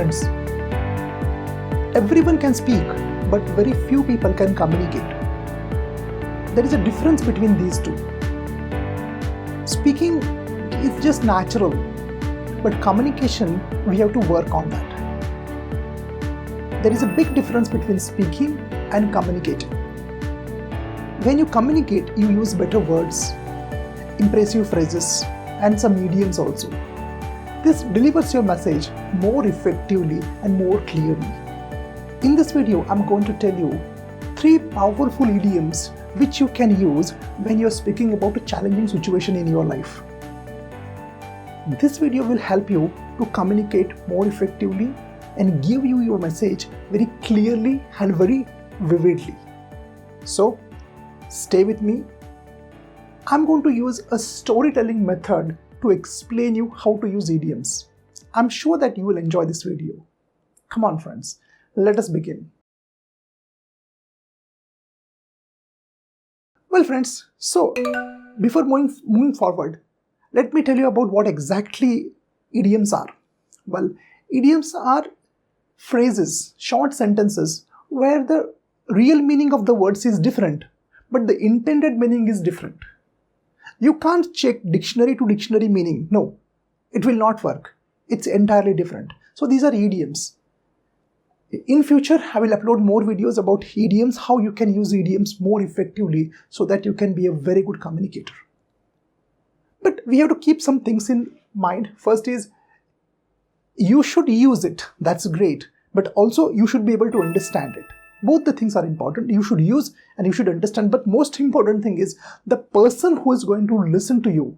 friends, everyone can speak, but very few people can communicate. There is a difference between these two. Speaking is just natural, but communication, we have to work on that. There is a big difference between speaking and communicating. When you communicate, you use better words, impressive phrases, and some idioms also. This delivers your message more effectively and more clearly. In this video, I'm going to tell you 3 powerful idioms which you can use when you're speaking about a challenging situation in your life. This video will help you to communicate more effectively and give you your message very clearly and very vividly. So, stay with me. I'm going to use a storytelling method to explain you how to use idioms. I'm sure that you will enjoy this video. Come on friends, let us begin. Well friends, so before moving forward, let me tell you about what exactly idioms are. Well, idioms are phrases, short sentences where the real meaning of the words is different, but the intended meaning is different. You can't check dictionary to dictionary meaning. No, it will not work. It's entirely different. So these are idioms. In future, I will upload more videos about idioms, how you can use idioms more effectively so that you can be a very good communicator. But we have to keep some things in mind. First is, you should use it. That's great. But also, you should be able to understand it. Both the things are important. You should use and you should understand. But most important thing is the person who is going to listen to you.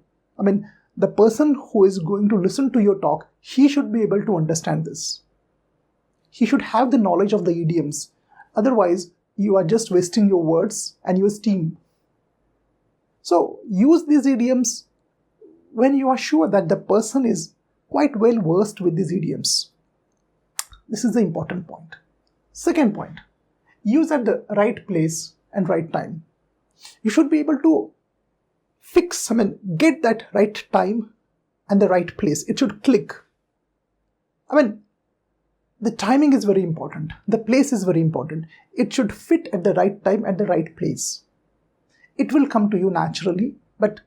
The person who is going to listen to your talk, he should be able to understand this. He should have the knowledge of the idioms. Otherwise, you are just wasting your words and your steam. So use these idioms when you are sure that the person is quite well versed with these idioms. This is the important point. Second point, use at the right place and right time. You should be able to get that right time and the right place. It should click. The timing is very important. The place is very important. It should fit at the right time at the right place. It will come to you naturally, but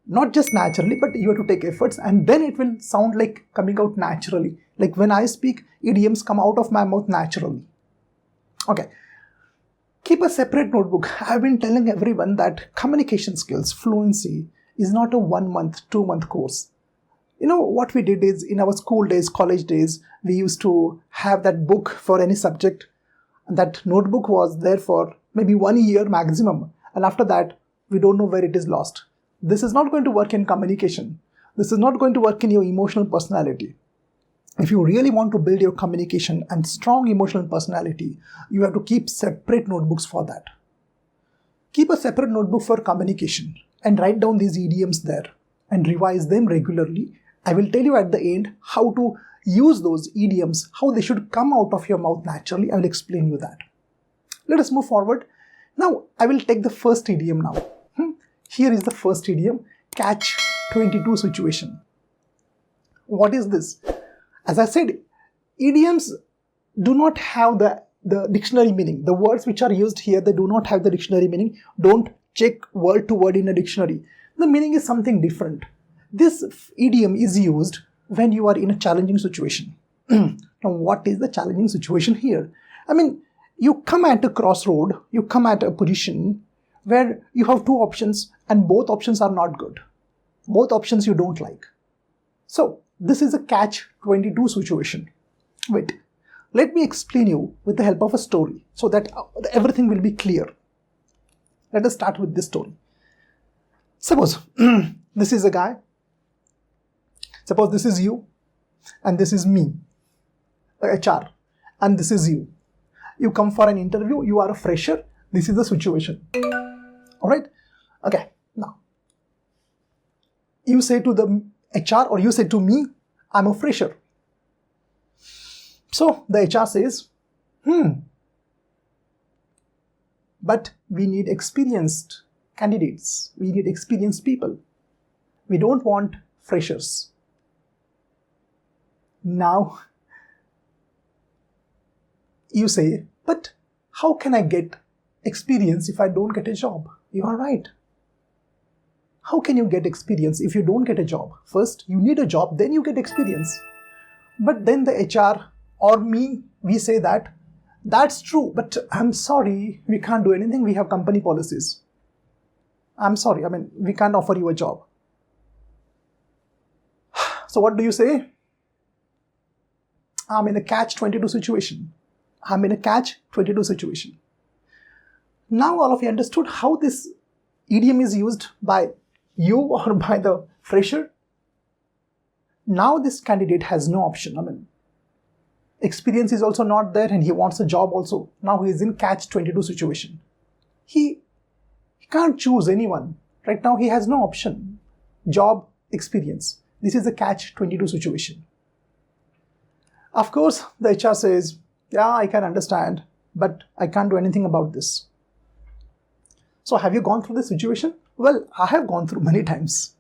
not just naturally, but you have to take efforts and then it will sound like coming out naturally. Like when I speak, idioms come out of my mouth naturally. Okay. Keep a separate notebook. I've been telling everyone that communication skills, fluency, is not a 1 month, 2 month course. You know, what we did is in our school days, college days, we used to have that book for any subject. And that notebook was there for maybe 1 year maximum. And after that, we don't know where it is lost. This is not going to work in communication. This is not going to work in your emotional personality. If you really want to build your communication and strong emotional personality, you have to keep separate notebooks for that. Keep a separate notebook for communication and write down these idioms there and revise them regularly. I will tell you at the end how to use those idioms, how they should come out of your mouth naturally. I will explain you that. Let us move forward. Now, I will take the first idiom now. Here is the first idiom, catch-22 situation. What is this? As I said, idioms do not have the dictionary meaning. The words which are used here, they do not have the dictionary meaning. Don't check word to word in a dictionary. The meaning is something different. This idiom is used when you are in a challenging situation. Now, what is the challenging situation here? You come at a crossroad, you come at a position where you have 2 options and both options are not good. Both options you don't like. So, this is a catch-22 situation. Wait, let me explain you with the help of a story so that everything will be clear. Let us start with this story. Suppose this is a guy. Suppose this is you and this is me, HR, and this is you. You come for an interview, you are a fresher. This is the situation. Alright? Okay, now you say to the HR or you say to me, I'm a fresher. So the HR says, but we need experienced candidates. We need experienced people. We don't want freshers. Now, You say, but how can I get experience if I don't get a job? You are right. How can you get experience if you don't get a job? First, you need a job, then you get experience. But then the HR or me, we say that, that's true, but I'm sorry, we can't do anything. We have company policies. I'm sorry, we can't offer you a job. So what do you say? I'm in a catch-22 situation. Now all of you understood how this idiom is used by you or by the fresher. Now this candidate has no option. Experience is also not there and he wants a job also. Now he is in catch-22 situation. He can't choose anyone. Right now he has no option. Job, experience. This is a catch-22 situation. Of course, the HR says, yeah, I can understand, but I can't do anything about this. So have you gone through this situation? Well, I have gone through many times.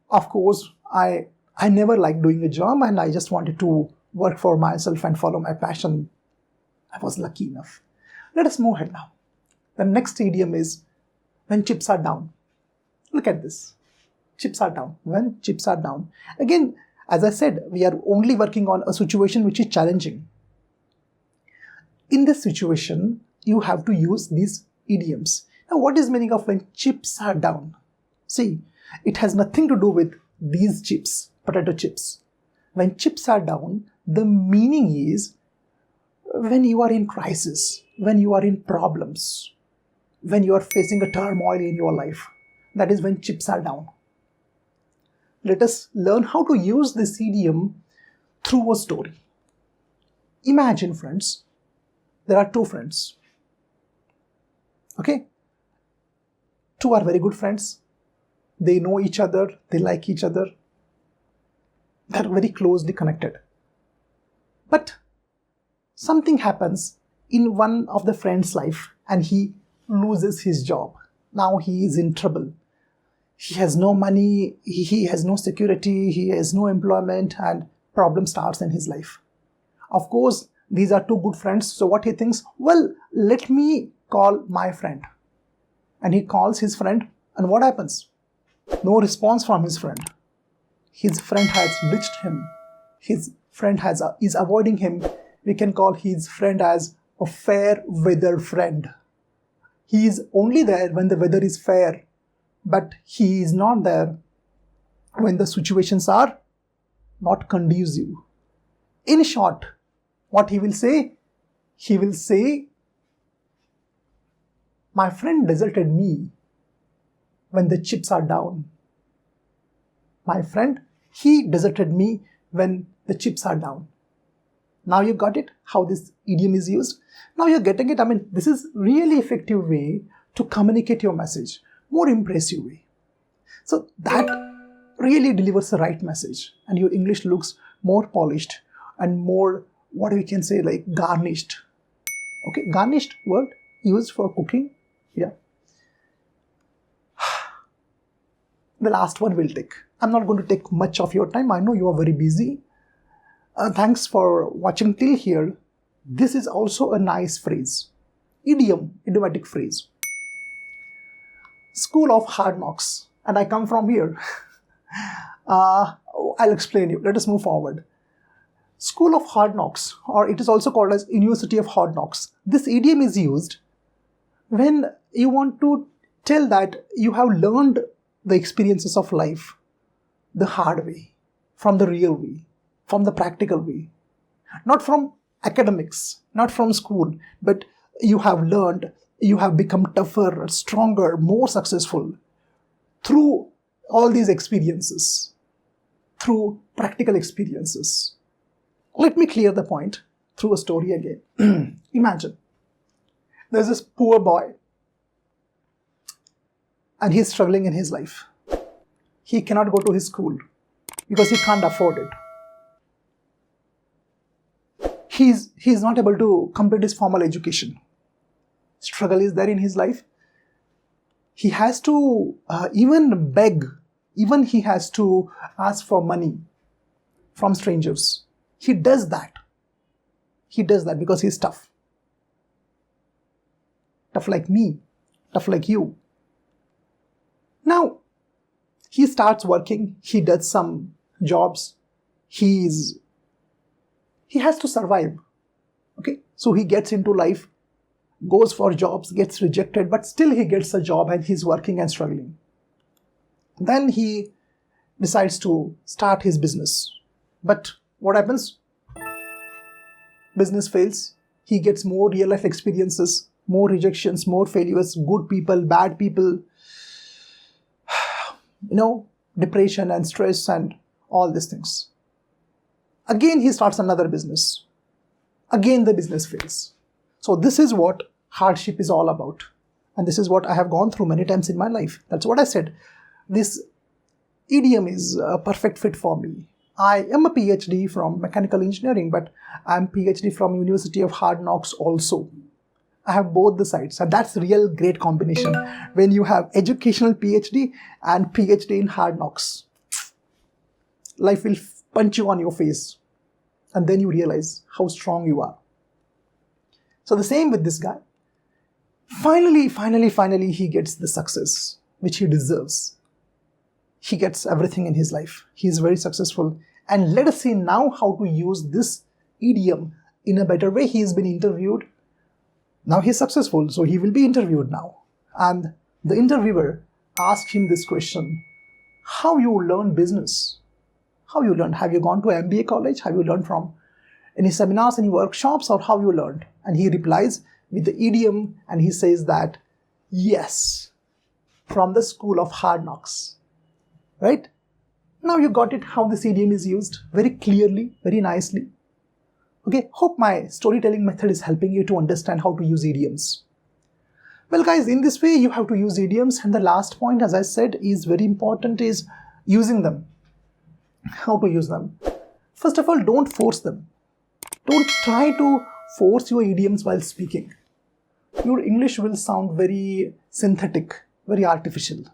Of course, I never liked doing a job and I just wanted to work for myself and follow my passion. I was lucky enough. Let us move ahead now. The next idiom is when chips are down. Look at this. Chips are down. When chips are down. Again, as I said, we are only working on a situation which is challenging. In this situation, you have to use these idioms. Now, what is meaning of when chips are down? See, it has nothing to do with these chips, potato chips. When chips are down, the meaning is when you are in crisis, when you are in problems, when you are facing a turmoil in your life. That is when chips are down. Let us learn how to use this idiom through a story. Imagine, friends, there are two friends. Okay? Two are very good friends. They know each other. They like each other. They are very closely connected. But something happens in one of the friend's life and he loses his job. Now he is in trouble. He has no money, he has no security, he has no employment, and problem starts in his life. Of course, these are two good friends, so what he thinks, well, let me call my friend. And he calls his friend, and what happens? No response from his friend. His friend has ditched him. His friend is avoiding him. We can call his friend as a fair weather friend. He is only there when the weather is fair. But he is not there when the situations are not conducive. In short, what he will say? He will say, my friend deserted me when the chips are down. My friend, he deserted me when the chips are down. Now you got it, how this idiom is used? Now you're getting it. This is really effective way to communicate your message. More impressive way. So that really delivers the right message and your English looks more polished and more, what we can say, like garnished. Okay, garnished word used for cooking. Yeah. The last one will take. I'm not going to take much of your time. I know you are very busy. Thanks for watching till here. This is also a nice phrase. Idiomatic phrase. School of hard knocks, and I come from here. I'll explain you. Let us move forward. School of hard knocks, or it is also called as University of Hard Knocks. This idiom is used when you want to tell that you have learned the experiences of life the hard way, from the real way, from the practical way. Not from academics, not from school, but you have learned. You have become tougher, stronger, more successful through all these experiences, through practical experiences. Let me clear the point through a story again. Imagine there's this poor boy and he's struggling in his life. He cannot go to his school because he can't afford it. He's not able to complete his formal education. Struggle is there in his life. He has to even beg, even he has to ask for money from strangers. He does that. He does that because he's tough. Tough like me, tough like you. Now, he starts working, he does some jobs, he has to survive. Okay, so he gets into life, goes for jobs, gets rejected, but still he gets a job and he's working and struggling. Then he decides to start his business. But what happens? Business fails. He gets more real life experiences, more rejections, more failures, good people, bad people, depression and stress and all these things. Again, he starts another business. Again, the business fails. So this is what hardship is all about. And this is what I have gone through many times in my life. That's what I said. This idiom is a perfect fit for me. I am a PhD from mechanical engineering, but I'm PhD from University of Hard Knocks also. I have both the sides, and that's a real great combination when you have educational PhD and PhD in Hard Knocks. Life will punch you on your face, and then you realize how strong you are. So the same with this guy. Finally, he gets the success which he deserves. He gets everything in his life. He is very successful. And let us see now how to use this idiom in a better way. He has been interviewed. Now he's successful, so he will be interviewed now. And the interviewer asked him this question: how you learn business? How you learned? Have you gone to MBA college? Have you learned from any seminars, any workshops, or how you learned? And he replies with the idiom, and he says that, yes, from the school of Hard Knocks. Right? Now you got it, how this idiom is used very clearly, very nicely. Okay, hope my storytelling method is helping you to understand how to use idioms. Well guys, in this way you have to use idioms, and the last point, as I said, is very important, is using them. How to use them? First of all, don't force them. Don't try to force your idioms while speaking. Your English will sound very synthetic, very artificial.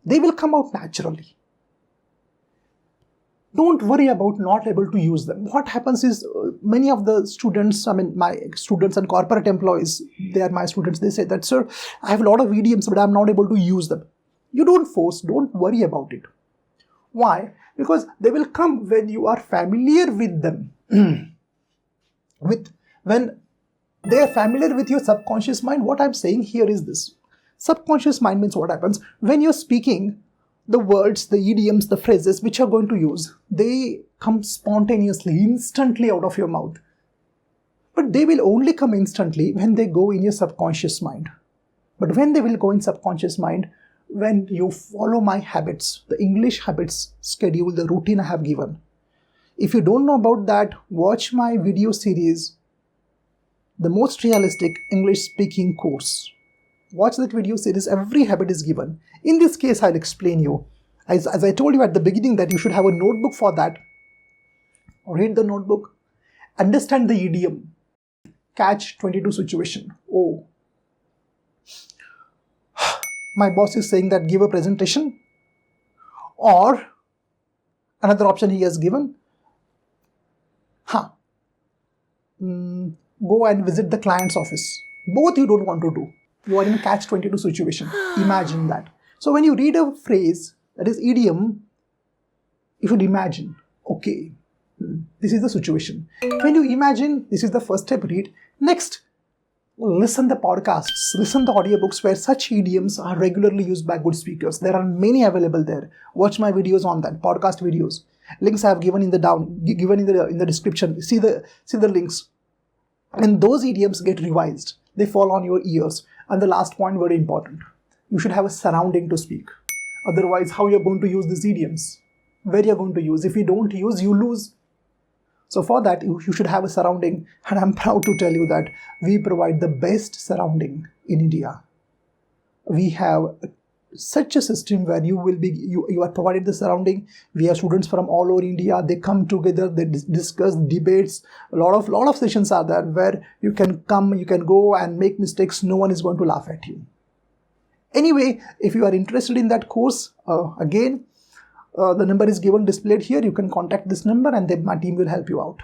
They will come out naturally. Don't worry about not able to use them. What happens is many of the students, my students and corporate employees, they are my students, they say that, sir, I have a lot of idioms, but I'm not able to use them. You don't force, don't worry about it. Why? Because they will come when you are familiar with them. When they are familiar with your subconscious mind, what I'm saying here is this. Subconscious mind means what happens when you're speaking. The words, the idioms, the phrases which you're going to use, they come spontaneously, instantly out of your mouth. But they will only come instantly when they go in your subconscious mind. But when they will go in subconscious mind, when you follow my habits, the English habits schedule, the routine I have given. If you don't know about that, watch my video series, The Most Realistic English Speaking Course. Watch that video series, every habit is given. In this case, I'll explain you. As I told you at the beginning that you should have a notebook for that. Read the notebook. Understand the idiom. Catch 22 situation. Oh, my boss is saying that give a presentation. Or another option he has given. Go and visit the client's office. Both you don't want to do. You are in a catch-22 situation. Imagine that. So when you read a phrase, that is idiom, you should imagine, okay, this is the situation. When you imagine, this is the first step, read. Next, listen the podcasts, listen the audiobooks where such idioms are regularly used by good speakers. There are many available there. Watch my videos on that, podcast videos. Links I have given in the description. See the links. And those idioms get revised. They fall on your ears. And the last point, very important. You should have a surrounding to speak. Otherwise, how you're going to use these idioms? Where you're going to use? If you don't use, you lose. So for that, you should have a surrounding. And I'm proud to tell you that we provide the best surrounding in India. We have such a system where you are provided the surrounding. We have students from all over India. They come together, they discuss debates. A lot of sessions are there where you can come, you can go and make mistakes. No one is going to laugh at you. Anyway, if you are interested in that course, again, the number is given displayed here. You can contact this number and then my team will help you out.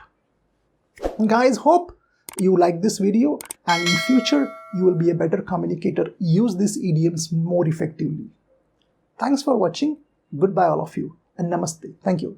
Guys, hope you like this video and in future you will be a better communicator. Use these idioms more effectively. Thanks for watching. Goodbye all of you and namaste. Thank you.